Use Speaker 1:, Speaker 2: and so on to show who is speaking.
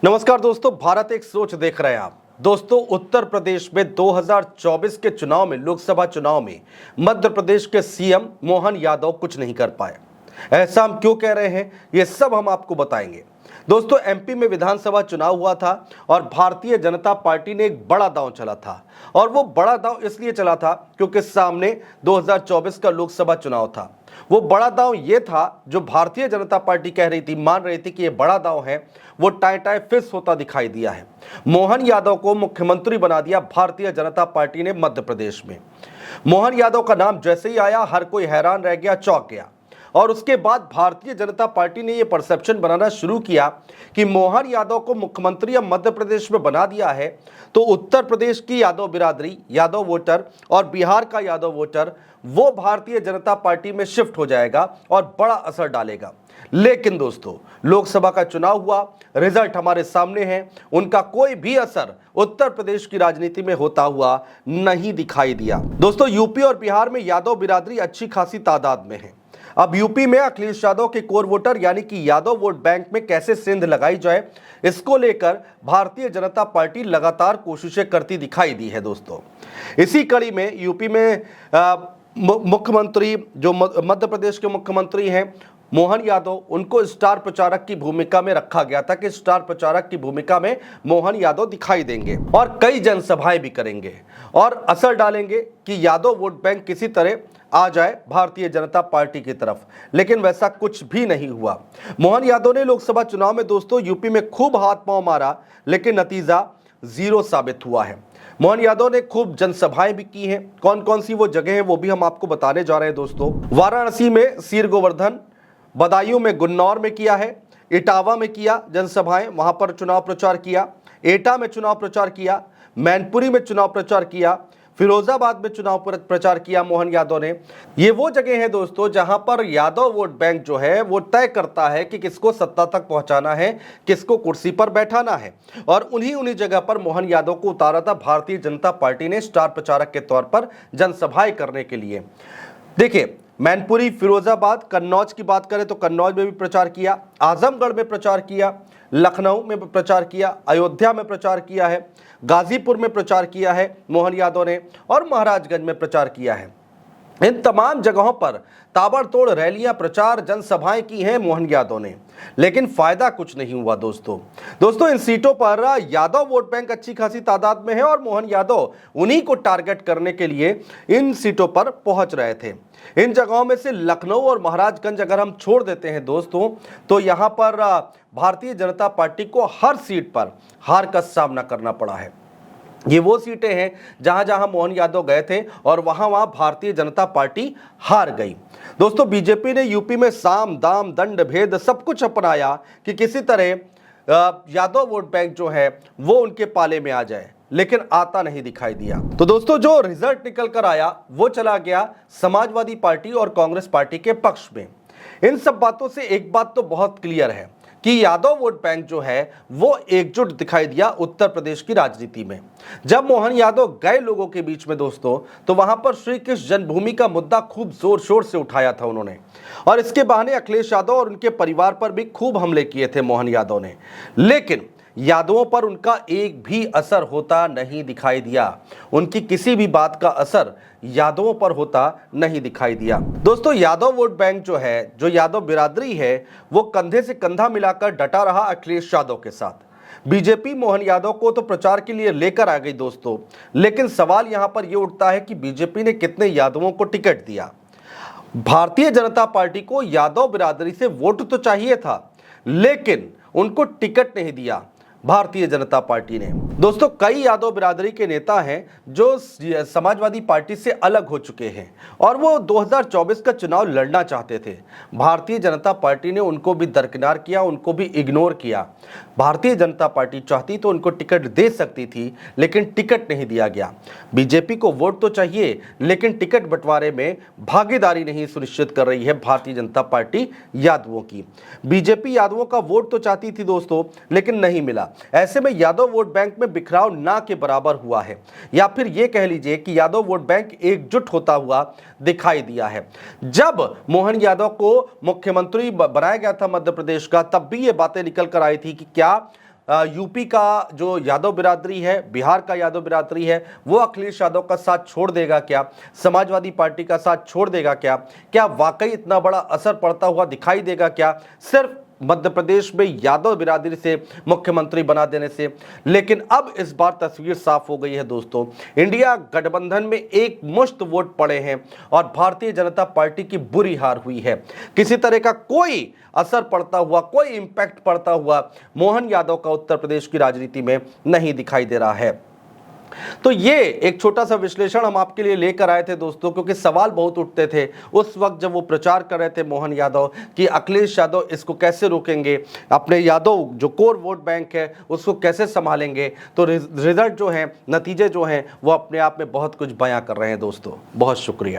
Speaker 1: नमस्कार दोस्तों, भारत एक सोच देख रहे हैं आप। दोस्तों, उत्तर प्रदेश में 2024 के चुनाव में, लोकसभा चुनाव में मध्य प्रदेश के सीएम मोहन यादव कुछ नहीं कर पाए। ऐसा हम क्यों कह रहे हैं, ये सब हम आपको बताएंगे। दोस्तों, एमपी में विधानसभा चुनाव हुआ था और भारतीय जनता पार्टी ने एक बड़ा दांव चला था। और वो बड़ा दांव इसलिए चला था क्योंकि सामने 2024 का लोकसभा चुनाव था। वो बड़ा दांव ये था जो भारतीय जनता पार्टी कह रही थी, मान रही थी कि ये बड़ा दांव है, वो टाई टाई फिस होता दिखाई दिया है। मोहन यादव को मुख्यमंत्री बना दिया भारतीय जनता पार्टी ने मध्य प्रदेश में। मोहन यादव का नाम जैसे ही आया, हर कोई हैरान रह गया, चौंक गया। और उसके बाद भारतीय जनता पार्टी ने यह परसेप्शन बनाना शुरू किया कि मोहन यादव को मुख्यमंत्री अब मध्य प्रदेश में बना दिया है तो उत्तर प्रदेश की यादव बिरादरी, यादव वोटर और बिहार का यादव वोटर वो भारतीय जनता पार्टी में शिफ्ट हो जाएगा और बड़ा असर डालेगा। लेकिन दोस्तों, लोकसभा का चुनाव हुआ, रिजल्ट हमारे सामने है, उनका कोई भी असर उत्तर प्रदेश की राजनीति में होता हुआ नहीं दिखाई दिया। दोस्तों, यूपी और बिहार में यादव बिरादरी अच्छी खासी तादाद में है। अब यूपी में अखिलेश यादव के कोर वोटर यानी कि यादव वोट बैंक में कैसे सेंध लगाई जाए, इसको लेकर भारतीय जनता पार्टी लगातार कोशिशें करती दिखाई दी है। दोस्तों, इसी कड़ी में यूपी में मुख्यमंत्री जो मध्य प्रदेश के मुख्यमंत्री हैं मोहन यादव, उनको स्टार प्रचारक की भूमिका में रखा गया था कि स्टार प्रचारक की भूमिका में मोहन यादव दिखाई देंगे और कई जनसभाएं भी करेंगे और असर डालेंगे कि यादव वोट बैंक किसी तरह आ जाए भारतीय जनता पार्टी की तरफ। लेकिन वैसा कुछ भी नहीं हुआ। मोहन यादव ने लोकसभा चुनाव में दोस्तों यूपी में खूब हाथ पांव मारा, लेकिन नतीजा जीरो साबित हुआ है। मोहन यादव ने खूब जनसभाएं भी की हैं। कौन कौन सी वो जगह है वो भी हम आपको बताने जा रहे हैं। दोस्तों, वाराणसी में सीर गोवर्धन, बदायूं में, गुन्नौर में किया है, इटावा में किया जनसभाएं, वहां पर चुनाव प्रचार किया, एटा में चुनाव प्रचार किया, मैनपुरी में चुनाव प्रचार किया, फिरोजाबाद में चुनाव प्रचार किया मोहन यादव ने। ये वो जगह है दोस्तों जहां पर यादव वोट बैंक जो है वो तय करता है कि किसको सत्ता तक पहुंचाना है, किसको कुर्सी पर बैठाना है। और उन्हीं जगह पर मोहन यादव को उतारा था भारतीय जनता पार्टी ने स्टार प्रचारक के तौर पर जनसभाएं करने के लिए। देखिए, मैनपुरी, फिरोजाबाद, कन्नौज की बात करें तो कन्नौज में भी प्रचार किया, आजमगढ़ में प्रचार किया, लखनऊ में प्रचार किया, अयोध्या में प्रचार किया है, गाजीपुर में प्रचार किया है मोहन यादव ने और महाराजगंज में प्रचार किया है। इन तमाम जगहों पर ताबड़तोड़ रैलियां, प्रचार, जनसभाएं की हैं मोहन यादव ने, लेकिन फायदा कुछ नहीं हुआ। दोस्तों इन सीटों पर यादव वोट बैंक अच्छी खासी तादाद में है और मोहन यादव उन्हीं को टारगेट करने के लिए इन सीटों पर पहुंच रहे थे। इन जगहों में से लखनऊ और महाराजगंज अगर हम छोड़ देते हैं दोस्तों, तो यहां पर भारतीय जनता पार्टी को हर सीट पर हार का सामना करना पड़ा है। ये वो सीटें हैं जहां जहां मोहन यादव गए थे और वहां भारतीय जनता पार्टी हार गई। दोस्तों, बीजेपी ने यूपी में साम दाम दंड भेद सब कुछ अपनाया कि किसी तरह यादव वोट बैंक जो है वो उनके पाले में आ जाए, लेकिन आता नहीं दिखाई दिया। तो दोस्तों, जो रिजल्ट निकल कर आया वो चला गया समाजवादी पार्टी और कांग्रेस पार्टी के पक्ष में। इन सब बातों से एक बात तो बहुत क्लियर है कि यादव वोट बैंक जो है वो एकजुट दिखाई दिया उत्तर प्रदेश की राजनीति में। जब मोहन यादव गए लोगों के बीच में दोस्तों, तो वहां पर श्री कृष्ण जन्मभूमि का मुद्दा खूब जोर शोर से उठाया था उन्होंने, और इसके बहाने अखिलेश यादव और उनके परिवार पर भी खूब हमले किए थे मोहन यादव ने। लेकिन यादवों पर उनका एक भी असर होता नहीं दिखाई दिया। उनकी किसी भी बात का असर यादवों पर होता नहीं दिखाई दिया। दोस्तों, यादव वोट बैंक जो है, जो यादव बिरादरी है, वो कंधे से कंधा मिलाकर डटा रहा अखिलेश यादव के साथ। बीजेपी मोहन यादव को तो प्रचार के लिए लेकर आ गई दोस्तों, लेकिन सवाल यहां पर यह उठता है कि बीजेपी ने कितने यादवों को टिकट दिया। भारतीय जनता पार्टी को यादव बिरादरी से वोट तो चाहिए था, लेकिन उनको टिकट नहीं दिया भारतीय जनता पार्टी ने। दोस्तों, कई यादव बिरादरी के नेता हैं जो समाजवादी पार्टी से अलग हो चुके हैं और वो 2024 का चुनाव लड़ना चाहते थे। भारतीय जनता पार्टी ने उनको भी दरकिनार किया, उनको भी इग्नोर किया। भारतीय जनता पार्टी चाहती तो उनको टिकट दे सकती थी, लेकिन टिकट नहीं दिया गया। बीजेपी को वोट तो चाहिए, लेकिन टिकट बंटवारे में भागीदारी नहीं सुनिश्चित कर रही है भारतीय जनता पार्टी यादवों की। बीजेपी यादवों का वोट तो चाहती थी दोस्तों, लेकिन नहीं मिला। ऐसे में यादव वोट बैंक में बिखराव ना के बराबर हुआ है, या फिर यह कह लीजिए कि यादव वोट बैंक एकजुट होता हुआ दिखाई दिया है। जब मोहन यादव को मुख्यमंत्री बनाया गया था मध्य प्रदेश का, तब भी ये बातें निकल कर आई थी कि क्या यूपी का जो यादव बिरादरी है, बिहार का यादव बिरादरी है, वो अखिलेश यादव का साथ छोड़ देगा क्या? समाजवादी पार्टी का साथ छोड़ देगा क्या? क्या वाकई इतना बड़ा असर पड़ता हुआ दिखाई देगा क्या सिर्फ मध्य प्रदेश में यादव बिरादरी से मुख्यमंत्री बना देने से? लेकिन अब इस बार तस्वीर साफ हो गई है दोस्तों। इंडिया गठबंधन में एक मुश्त वोट पड़े हैं और भारतीय जनता पार्टी की बुरी हार हुई है। किसी तरह का कोई असर पड़ता हुआ, कोई इंपैक्ट पड़ता हुआ मोहन यादव का उत्तर प्रदेश की राजनीति में नहीं दिखाई दे रहा है। तो ये एक छोटा सा विश्लेषण हम आपके लिए लेकर आए थे दोस्तों, क्योंकि सवाल बहुत उठते थे उस वक्त जब वो प्रचार कर रहे थे मोहन यादव कि अखिलेश यादव इसको कैसे रोकेंगे, अपने यादव जो कोर वोट बैंक है उसको कैसे संभालेंगे। तो रिजल्ट जो है, नतीजे जो हैं, वो अपने आप में बहुत कुछ बयां कर रहे हैं दोस्तों। बहुत शुक्रिया।